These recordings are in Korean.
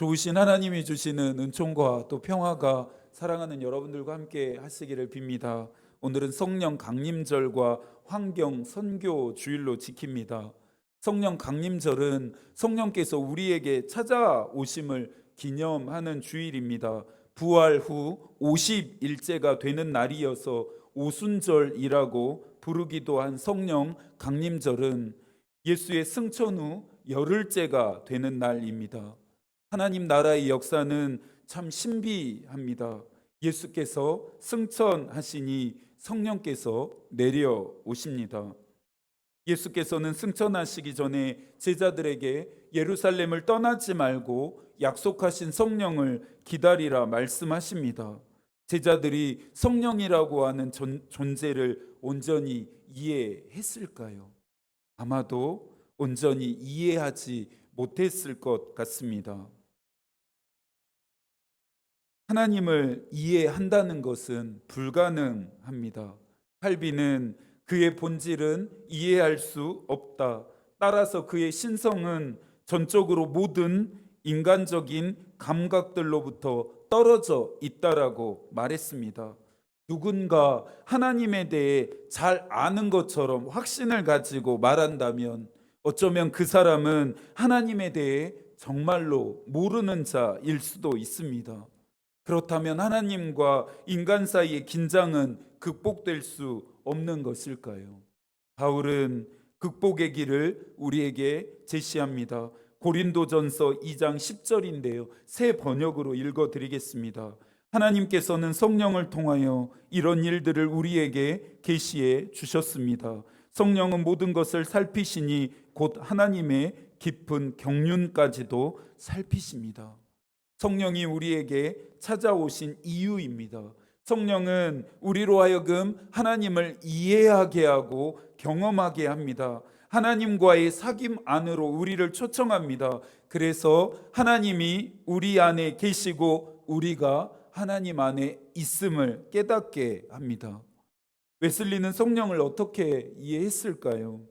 좋으신 하나님이 주시는 은총과 또 평화가 사랑하는 여러분들과 함께 하시기를 빕니다. 오늘은 성령 강림절과 환경 선교 주일로 지킵니다. 성령 강림절은 성령께서 우리에게 찾아오심을 기념하는 주일입니다. 부활 후 50일째가 되는 날이어서 오순절이라고 부르기도 한 성령 강림절은 예수의 승천 후 열흘째가 되는 날입니다. 하나님 나라의 역사는 참 신비합니다. 예수께서 승천하시니 성령께서 내려오십니다. 예수께서는 승천하시기 전에 제자들에게 예루살렘을 떠나지 말고 약속하신 성령을 기다리라 말씀하십니다. 제자들이 성령이라고 하는 존재를 온전히 이해했을까요? 아마도 온전히 이해하지 못했을 것 같습니다. 하나님을 이해한다는 것은 불가능합니다. 칼빈은 그의 본질은 이해할 수 없다. 따라서 그의 신성은 전적으로 모든 인간적인 감각들로부터 떨어져 있다라고 말했습니다. 누군가 하나님에 대해 잘 아는 것처럼 확신을 가지고 말한다면 어쩌면 그 사람은 하나님에 대해 정말로 모르는 자일 수도 있습니다. 그렇다면 하나님과 인간 사이의 긴장은 극복될 수 없는 것일까요? 바울은 극복의 길을 우리에게 제시합니다. 고린도전서 2장 10절인데요. 새 번역으로 읽어드리겠습니다. 하나님께서는 성령을 통하여 이런 일들을 우리에게 계시해 주셨습니다. 성령은 모든 것을 살피시니 곧 하나님의 깊은 경륜까지도 살피십니다. 성령이 우리에게 찾아오신 이유입니다. 성령은 우리로 하여금 하나님을 이해하게 하고 경험하게 합니다. 하나님과의 사귐 안으로 우리를 초청합니다. 그래서 하나님이 우리 안에 계시고 우리가 하나님 안에 있음을 깨닫게 합니다. 웨슬리는 성령을 어떻게 이해했을까요?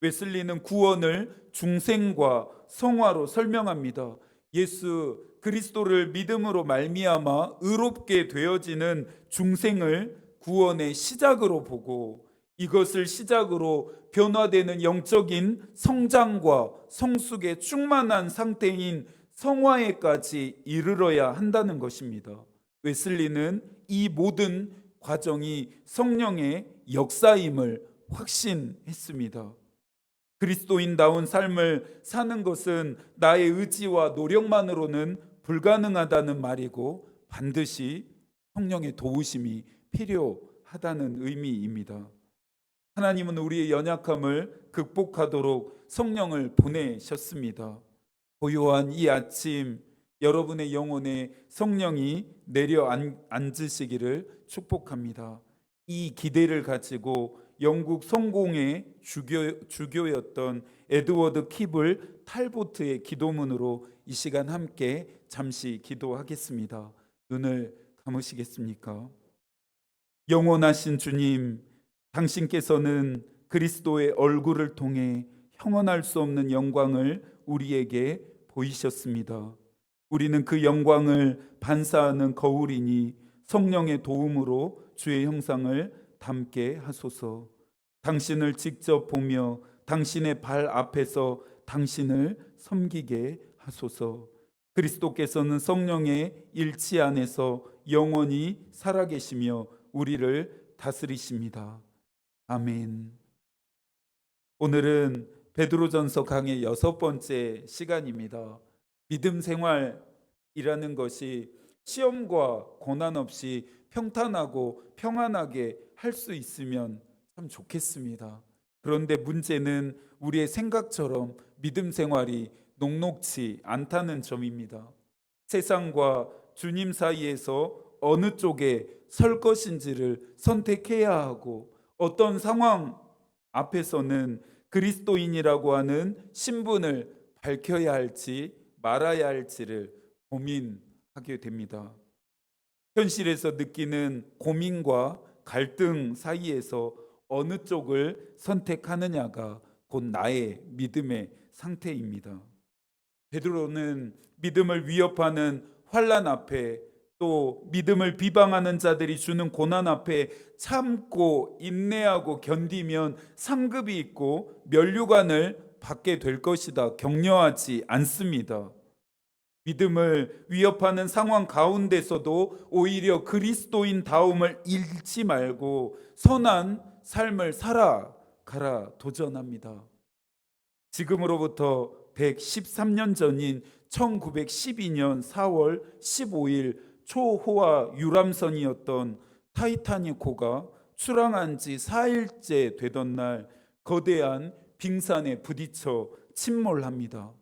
웨슬리는 구원을 중생과 성화로 설명합니다. 예수 그리스도를 믿음으로 말미암아 의롭게 되어지는 중생을 구원의 시작으로 보고 이것을 시작으로 변화되는 영적인 성장과 성숙에 충만한 상태인 성화에까지 이르러야 한다는 것입니다. 웨슬리는 이 모든 과정이 성령의 역사임을 확신했습니다. 그리스도인다운 삶을 사는 것은 나의 의지와 노력만으로는 불가능하다는 말이고 반드시 성령의 도우심이 필요하다는 의미입니다. 하나님은 우리의 연약함을 극복하도록 성령을 보내셨습니다. 고요한 이 아침 여러분의 영혼에 성령이 내려 앉으시기를 축복합니다. 이 기대를 가지고 영국 성공의 주교였던 에드워드 킵을 탈보트의 기도문으로 이 시간 함께 잠시 기도하겠습니다. 눈을 감으시겠습니까? 영원하신 주님, 당신께서는 그리스도의 얼굴을 통해 형언할 수 없는 영광을 우리에게 보이셨습니다. 우리는 그 영광을 반사하는 거울이니 성령의 도움으로 주의 형상을 담게 하소서. 당신을 직접 보며 당신의 발 앞에서 당신을 섬기게 하소서. 그리스도께서는 성령의 일치 안에서 영원히 살아계시며 우리를 다스리십니다. 아멘. 오늘은 베드로전서 강의 6번째 시간입니다. 믿음 생활이라는 것이 시험과 고난 없이 평탄하고 평안하게 할 수 있으면 참 좋겠습니다. 그런데 문제는 우리의 생각처럼 믿음 생활이 녹록지 않다는 점입니다. 세상과 주님 사이에서 어느 쪽에 설 것인지를 선택해야 하고 어떤 상황 앞에서는 그리스도인이라고 하는 신분을 밝혀야 할지 말아야 할지를 고민하게 됩니다. 현실에서 느끼는 고민과 갈등 사이에서 어느 쪽을 선택하느냐가 곧 나의 믿음의 상태입니다. 베드로는 믿음을 위협하는 환난 앞에, 또 믿음을 비방하는 자들이 주는 고난 앞에 참고 인내하고 견디면 상급이 있고 면류관을 받게 될 것이다 격려하지 않습니다. 믿음을 위협하는 상황 가운데서도 오히려 그리스도인다움을 잃지 말고 선한 삶을 살아가라 도전합니다. 지금으로부터 113년 전인 1912년 4월 15일 초호화 유람선이었던 타이타닉호가 출항한 지 4일째 되던 날 거대한 빙산에 부딪혀 침몰합니다.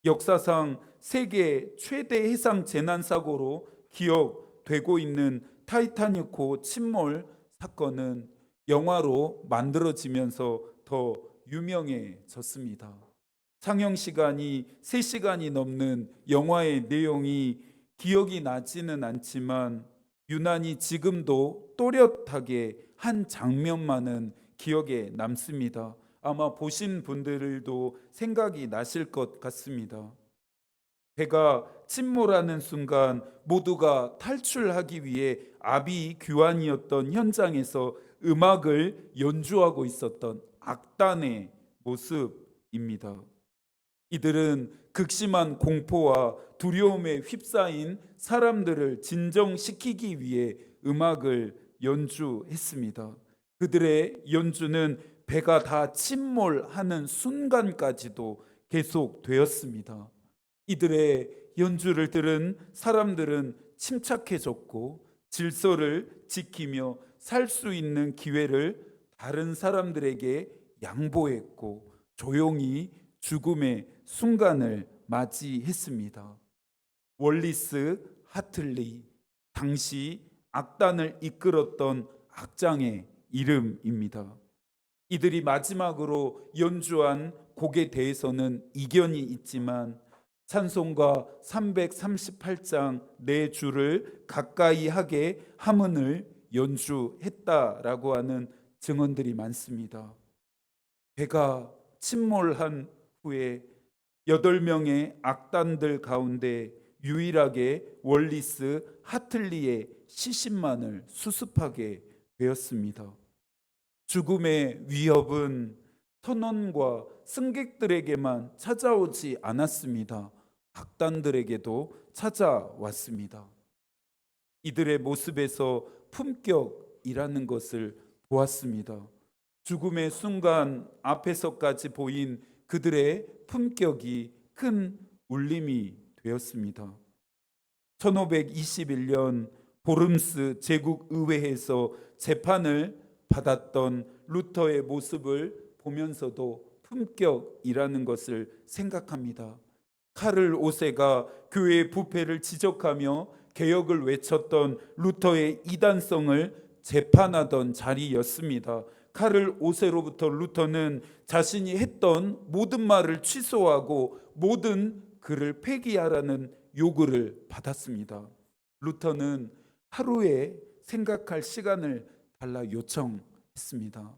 역사상 세계 최대 해상 재난 사고로 기억되고 있는 타이타닉호 침몰 사건은 영화로 만들어지면서 더 유명해졌습니다. 상영 시간이 3시간이 넘는 영화의 내용이 기억이 나지는 않지만 유난히 지금도 또렷하게 한 장면만은 기억에 남습니다. 아마 보신 분들도 생각이 나실 것 같습니다. 배가 침몰하는 순간 모두가 탈출하기 위해 아비규환이었던 현장에서 음악을 연주하고 있었던 악단의 모습입니다. 이들은 극심한 공포와 두려움에 휩싸인 사람들을 진정시키기 위해 음악을 연주했습니다. 그들의 연주는 배가 다 침몰하는 순간까지도 계속되었습니다. 이들의 연주를 들은 사람들은 침착해졌고 질서를 지키며 살 수 있는 기회를 다른 사람들에게 양보했고 조용히 죽음의 순간을 맞이했습니다. 월리스 하틀리, 당시 악단을 이끌었던 악장의 이름입니다. 이들이 마지막으로 연주한 곡에 대해서는 이견이 있지만 찬송가 338장 4주를 가까이 하게 함은을 연주했다라고 하는 증언들이 많습니다. 배가 침몰한 후에 8명의 악단들 가운데 유일하게 월리스 하틀리의 시신만을 수습하게 되었습니다. 죽음의 위협은 선원과 승객들에게만 찾아오지 않았습니다. 악단들에게도 찾아왔습니다. 이들의 모습에서 품격이라는 것을 보았습니다. 죽음의 순간 앞에서까지 보인 그들의 품격이 큰 울림이 되었습니다. 1521년 보름스 제국의회에서 재판을 받았던 루터의 모습을 보면서도 품격이라는 것을 생각합니다. 카를 5세가 교회의 부패를 지적하며 개혁을 외쳤던 루터의 이단성을 재판하던 자리였습니다. 카를 5세로부터 루터는 자신이 했던 모든 말을 취소하고 모든 글을 폐기하라는 요구를 받았습니다. 루터는 하루에 생각할 시간을 달라 요청했습니다.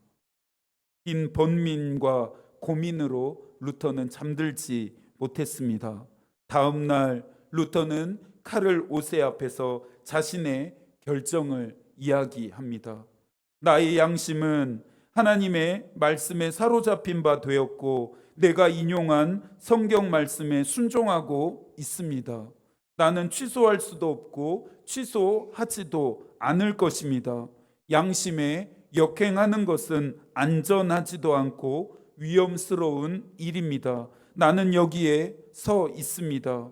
긴 번민과 고민으로 루터는 잠들지 못했습니다. 다음 날 루터는 카를 5세 앞에서 자신의 결정을 이야기합니다. 나의 양심은 하나님의 말씀에 사로잡힌 바 되었고 내가 인용한 성경 말씀에 순종하고 있습니다. 나는 취소할 수도 없고 취소하지도 않을 것입니다. 양심에 역행하는 것은 안전하지도 않고 위험스러운 일입니다. 나는 여기에 서 있습니다.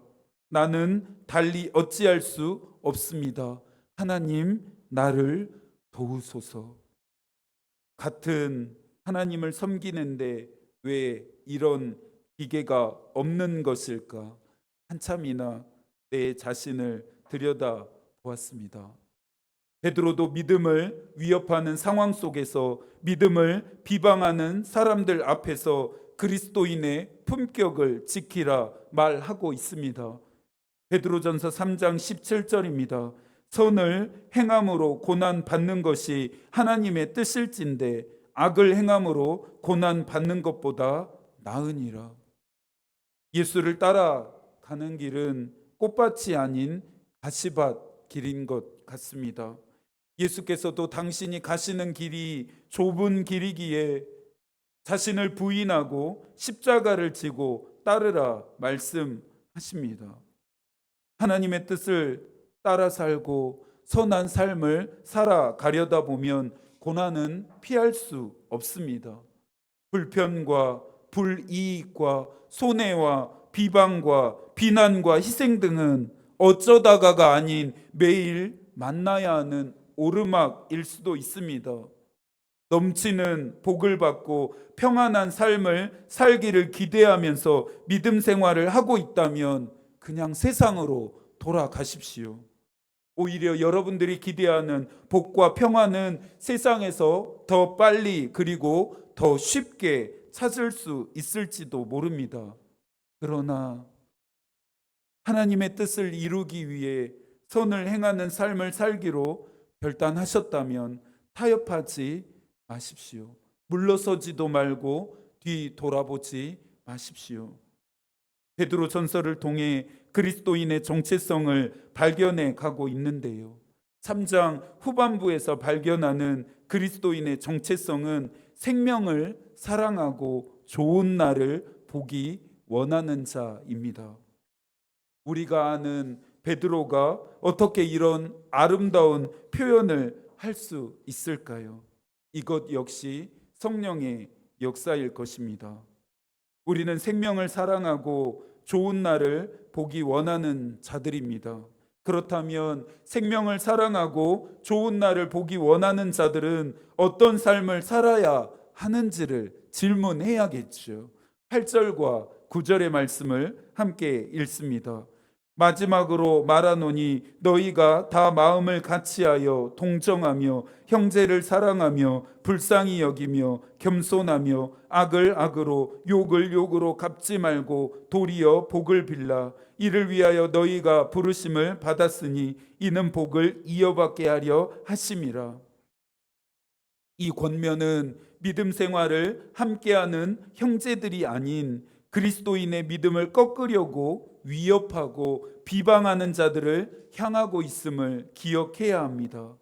나는 달리 어찌할 수 없습니다. 하나님, 나를 도우소서. 같은 하나님을 섬기는데 왜 이런 기계가 없는 것일까? 한참이나 내 자신을 들여다 보았습니다. 베드로도 믿음을 위협하는 상황 속에서 믿음을 비방하는 사람들 앞에서 그리스도인의 품격을 지키라 말하고 있습니다. 베드로전서 3장 17절입니다. 선을 행함으로 고난 받는 것이 하나님의 뜻일진데 악을 행함으로 고난 받는 것보다 나으니라. 예수를 따라가는 길은 꽃밭이 아닌 가시밭 길인 것 같습니다. 예수께서도 당신이 가시는 길이 좁은 길이기에 자신을 부인하고 십자가를 지고 따르라 말씀하십니다. 하나님의 뜻을 따라 살고 선한 삶을 살아가려다 보면 고난은 피할 수 없습니다. 불편과 불이익과 손해와 비방과 비난과 희생 등은 어쩌다가가 아닌 매일 만나야 하는 오르막일 수도 있습니다. 넘치는 복을 받고 평안한 삶을 살기를 기대하면서 믿음 생활을 하고 있다면 그냥 세상으로 돌아가십시오. 오히려 여러분들이 기대하는 복과 평안은 세상에서 더 빨리 그리고 더 쉽게 찾을 수 있을지도 모릅니다. 그러나 하나님의 뜻을 이루기 위해 선을 행하는 삶을 살기로 결단하셨다면 타협하지 마십시오. 물러서지도 말고 뒤돌아보지 마십시오. 베드로 전서를 통해 그리스도인의 정체성을 발견해 가고 있는데요. 3장 후반부에서 발견하는 그리스도인의 정체성은 생명을 사랑하고 좋은 날을 보기 원하는 자입니다. 우리가 아는 베드로가 어떻게 이런 아름다운 표현을 할 수 있을까요? 이것 역시 성령의 역사일 것입니다. 우리는 생명을 사랑하고 좋은 날을 보기 원하는 자들입니다. 그렇다면 생명을 사랑하고 좋은 날을 보기 원하는 자들은 어떤 삶을 살아야 하는지를 질문해야겠죠. 8절과 9절의 말씀을 함께 읽습니다. 마지막으로 말하노니 너희가 다 마음을 같이하여 동정하며 형제를 사랑하며 불쌍히 여기며 겸손하며 악을 악으로 욕을 욕으로 갚지 말고 도리어 복을 빌라. 이를 위하여 너희가 부르심을 받았으니 이는 복을 이어받게 하려 하심이라. 이 권면은 믿음 생활을 함께하는 형제들이 아닌 그리스도인의 믿음을 꺾으려고 위협하고 비방하는 자들을 향하고 있음을 기억해야 합니다.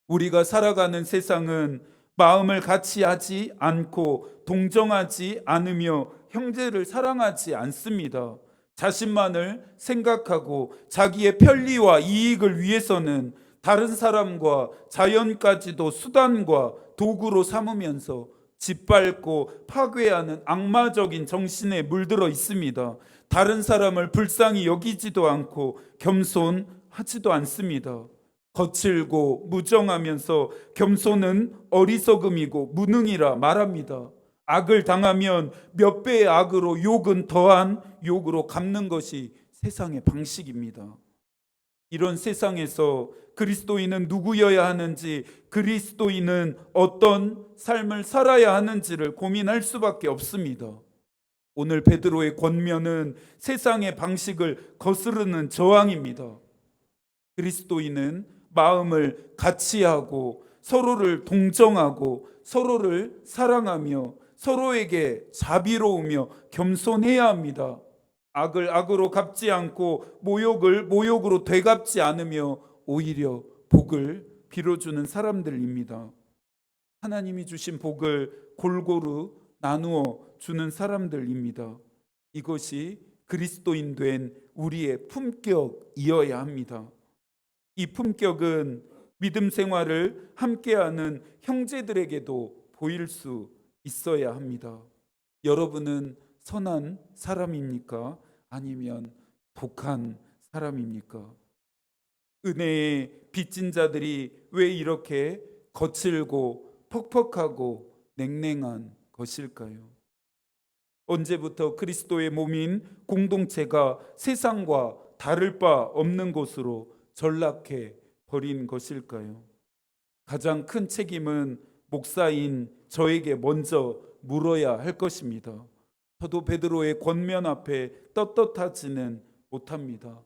우리가 살아가는 세상은 마음을 같이 하지 않고 동정하지 않으며 형제를 사랑하지 않습니다. 자신만을 생각하고 자기의 편리와 이익을 위해서는 다른 사람과 자연까지도 수단과 도구로 삼으면서 짓밟고 파괴하는 악마적인 정신에 물들어 있습니다. 다른 사람을 불쌍히 여기지도 않고 겸손하지도 않습니다. 거칠고 무정하면서 겸손은 어리석음이고 무능이라 말합니다. 악을 당하면 몇 배의 악으로 욕은 더한 욕으로 갚는 것이 세상의 방식입니다. 이런 세상에서 그리스도인은 누구여야 하는지, 그리스도인은 어떤 삶을 살아야 하는지를 고민할 수밖에 없습니다. 오늘 베드로의 권면은 세상의 방식을 거스르는 저항입니다. 그리스도인은 마음을 같이하고 서로를 동정하고 서로를 사랑하며 서로에게 자비로우며 겸손해야 합니다. 악을 악으로 갚지 않고 모욕을 모욕으로 되갚지 않으며 오히려 복을 빌어주는 사람들입니다. 하나님이 주신 복을 골고루 나누어 주는 사람들입니다. 이것이 그리스도인 된 우리의 품격이어야 합니다. 이 품격은 믿음 생활을 함께하는 형제들에게도 보일 수 있어야 합니다. 여러분은 선한 사람입니까? 아니면 독한 사람입니까? 은혜의 빚진 자들이 왜 이렇게 거칠고 퍽퍽하고 냉랭한 것일까요? 언제부터 그리스도의 몸인 공동체가 세상과 다를 바 없는 곳으로 전락해 버린 것일까요? 가장 큰 책임은 목사인 저에게 먼저 물어야 할 것입니다. 저도 베드로의 권면 앞에 떳떳하지는 못합니다.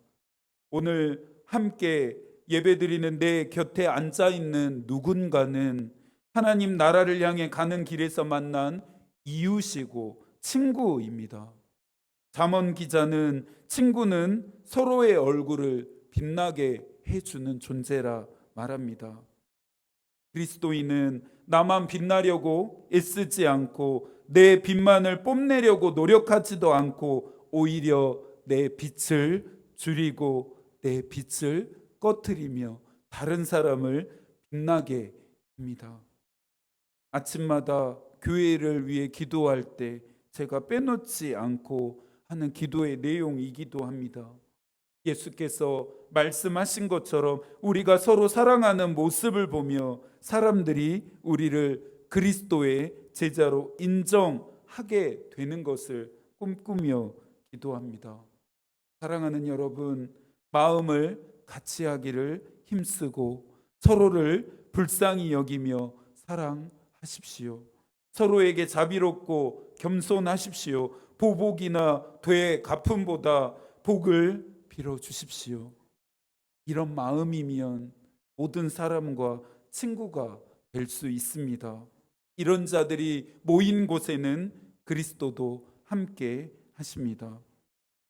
오늘 함께 예배드리는 내 곁에 앉아있는 누군가는 하나님 나라를 향해 가는 길에서 만난 이웃이고 친구입니다. 잠언 기자는 친구는 서로의 얼굴을 빛나게 해주는 존재라 말합니다. 그리스도인은 나만 빛나려고 애쓰지 않고 내 빛만을 뽐내려고 노력하지도 않고 오히려 내 빛을 줄이고 내 빛을 꺼트리며 다른 사람을 빛나게 합니다. 아침마다 교회를 위해 기도할 때 제가 빼놓지 않고 하는 기도의 내용이기도 합니다. 예수께서 말씀하신 것처럼 우리가 서로 사랑하는 모습을 보며 사람들이 우리를 그리스도의 제자로 인정하게 되는 것을 꿈꾸며 기도합니다. 사랑하는 여러분, 마음을 같이 하기를 힘쓰고 서로를 불쌍히 여기며 사랑하십시오. 서로에게 자비롭고 겸손하십시오. 보복이나 되갚음보다 복을 빌어 주십시오. 이런 마음이면 모든 사람과 친구가 될 수 있습니다. 이런 자들이 모인 곳에는 그리스도도 함께 하십니다.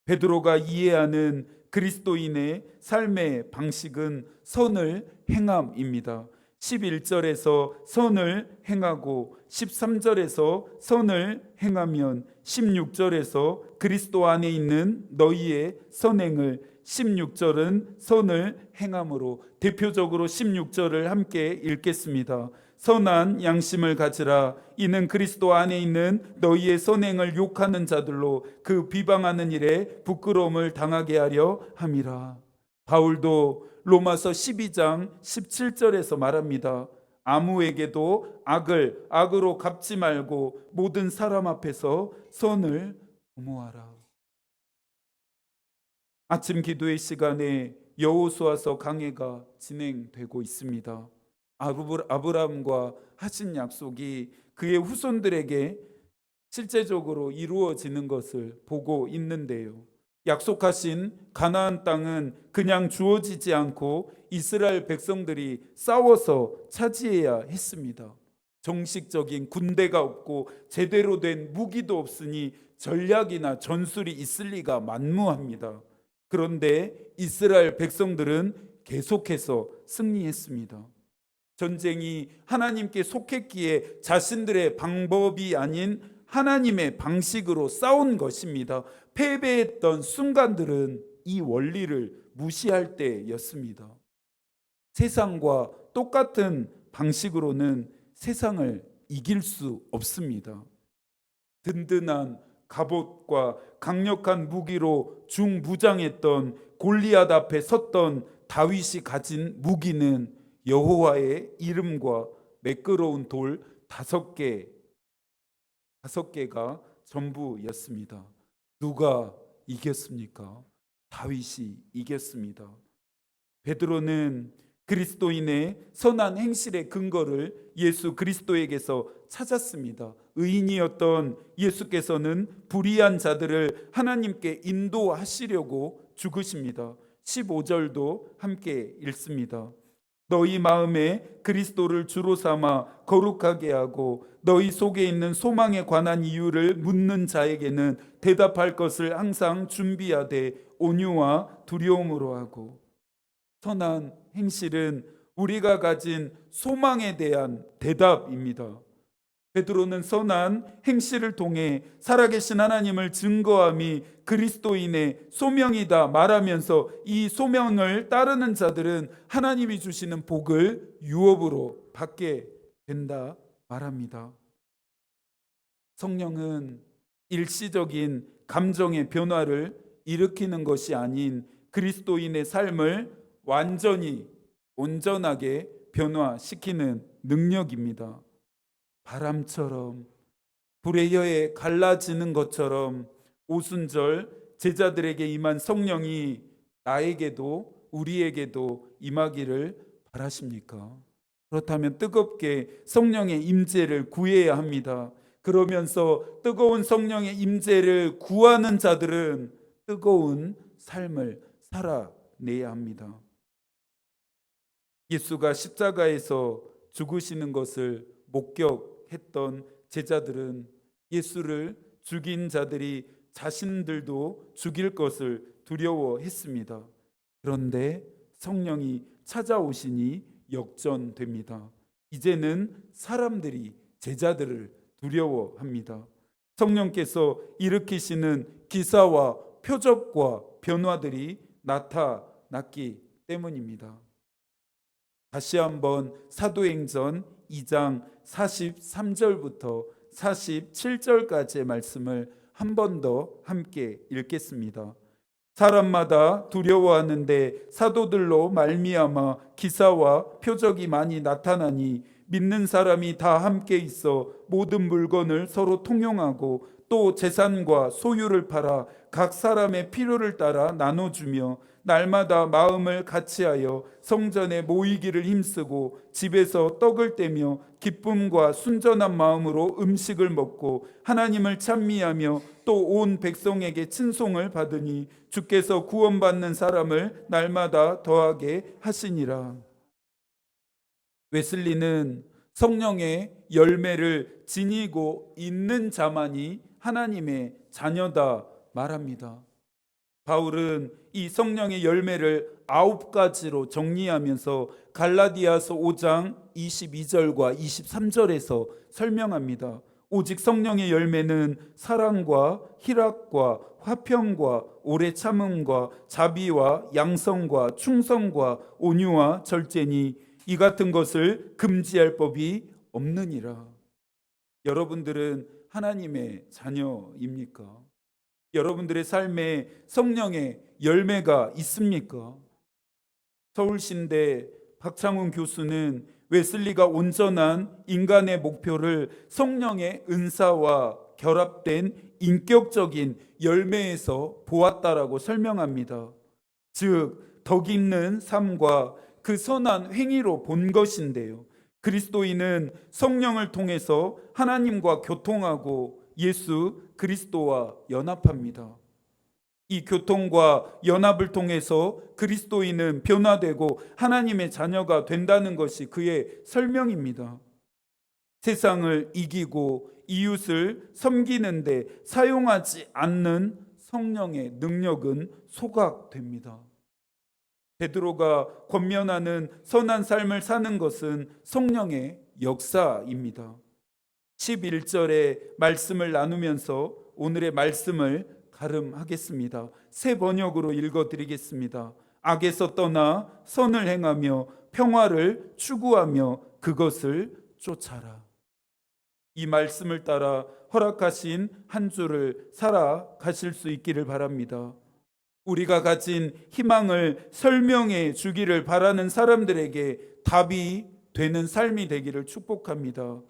베드로가 이해하는 그리스도인의 삶의 방식은 선을 행함입니다. 11절에서 선을 행하고 13절에서 선을 행하면 16절에서 그리스도 안에 있는 너희의 선행을 16절은 선을 행함으로 대표적으로 16절을 함께 읽겠습니다. 선한 양심을 가지라. 이는 그리스도 안에 있는 너희의 선행을 욕하는 자들로 그 비방하는 일에 부끄러움을 당하게 하려 함이라. 바울도 로마서 12장 17절에서 말합니다. 아무에게도 악을 악으로 갚지 말고 모든 사람 앞에서 선을 도모하라. 아침 기도의 시간에 여호수아서 강해가 진행되고 있습니다. 아브라함과 하신 약속이 그의 후손들에게 실제적으로 이루어지는 것을 보고 있는데요. 약속하신 가나안 땅은 그냥 주어지지 않고 이스라엘 백성들이 싸워서 차지해야 했습니다. 정식적인 군대가 없고 제대로 된 무기도 없으니 전략이나 전술이 있을 리가 만무합니다. 그런데 이스라엘 백성들은 계속해서 승리했습니다. 전쟁이 하나님께 속했기에 자신들의 방법이 아닌 하나님의 방식으로 싸운 것입니다. 패배했던 순간들은 이 원리를 무시할 때였습니다. 세상과 똑같은 방식으로는 세상을 이길 수 없습니다. 든든한 갑옷과 강력한 무기로 중무장했던 골리앗 앞에 섰던 다윗이 가진 무기는 여호와의 이름과 매끄러운 돌 5개가 전부였습니다. 누가 이겼습니까? 다윗이 이겼습니다. 베드로는 그리스도인의 선한 행실의 근거를 예수 그리스도에게서 찾았습니다. 의인이었던 예수께서는 불의한 자들을 하나님께 인도하시려고 죽으십니다. 15절도 함께 읽습니다. 너희 마음에 그리스도를 주로 삼아 거룩하게 하고 너희 속에 있는 소망에 관한 이유를 묻는 자에게는 대답할 것을 항상 준비하되 온유와 두려움으로 하고. 선한 행실은 우리가 가진 소망에 대한 대답입니다. 베드로는 선한 행실을 통해 살아계신 하나님을 증거함이 그리스도인의 소명이다 말하면서 이 소명을 따르는 자들은 하나님이 주시는 복을 유업으로 받게 된다 말합니다. 성령은 일시적인 감정의 변화를 일으키는 것이 아닌 그리스도인의 삶을 완전히 온전하게 변화시키는 능력입니다. 바람처럼 불의 혀에 갈라지는 것처럼 오순절 제자들에게 임한 성령이 나에게도 우리에게도 임하기를 바라십니까? 그렇다면 뜨겁게 성령의 임재를 구해야 합니다. 그러면서 뜨거운 성령의 임재를 구하는 자들은 뜨거운 삶을 살아내야 합니다. 예수가 십자가에서 죽으시는 것을 목격했던 제자들은 예수를 죽인 자들이 자신들도 죽일 것을 두려워했습니다. 그런데 성령이 찾아오시니 역전됩니다. 이제는 사람들이 제자들을 두려워합니다. 성령께서 일으키시는 기사와 표적과 변화들이 나타났기 때문입니다. 다시 한번 사도행전 2장 43절부터 47절까지의 말씀을 한 번 더 함께 읽겠습니다. 사람마다 두려워하는데 사도들로 말미암아 기사와 표적이 많이 나타나니 믿는 사람이 다 함께 있어 모든 물건을 서로 통용하고 또 재산과 소유를 팔아 각 사람의 필요를 따라 나눠주며 날마다 마음을 같이하여 성전에 모이기를 힘쓰고 집에서 떡을 떼며 기쁨과 순전한 마음으로 음식을 먹고 하나님을 찬미하며 또 온 백성에게 친송을 받으니 주께서 구원받는 사람을 날마다 더하게 하시니라. 웨슬리는 성령의 열매를 지니고 있는 자만이 하나님의 자녀다 말합니다. 바울은 이 성령의 열매를 9가지로 정리하면서 갈라디아서 5장 22절과 23절에서 설명합니다. 오직 성령의 열매는 사랑과 희락과 화평과 오래 참음과 자비와 양성과 충성과 온유와 절제니 이 같은 것을 금지할 법이 없느니라. 여러분들은 하나님의 자녀입니까? 여러분들의 삶에 성령의 열매가 있습니까? 서울신대 박창훈 교수는 웨슬리가 온전한 인간의 목표를 성령의 은사와 결합된 인격적인 열매에서 보았다라고 설명합니다. 즉, 덕 있는 삶과 그 선한 행위로 본 것인데요. 그리스도인은 성령을 통해서 하나님과 교통하고 예수 그리스도와 연합합니다. 이 교통과 연합을 통해서 그리스도인은 변화되고 하나님의 자녀가 된다는 것이 그의 설명입니다. 세상을 이기고 이웃을 섬기는데 사용하지 않는 성령의 능력은 소각됩니다. 베드로가 권면하는 선한 삶을 사는 것은 성령의 역사입니다. 11절의 말씀을 나누면서 오늘의 말씀을 가름하겠습니다. 새 번역으로 읽어드리겠습니다. 악에서 떠나 선을 행하며 평화를 추구하며 그것을 쫓아라. 이 말씀을 따라 허락하신 한 주를 살아가실 수 있기를 바랍니다. 우리가 가진 희망을 설명해 주기를 바라는 사람들에게 답이 되는 삶이 되기를 축복합니다.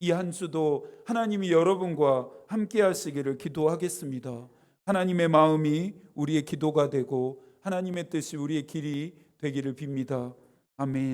이 한 주도 하나님이 여러분과 함께 하시기를 기도하겠습니다. 하나님의 마음이 우리의 기도가 되고 하나님의 뜻이 우리의 길이 되기를 빕니다. 아멘.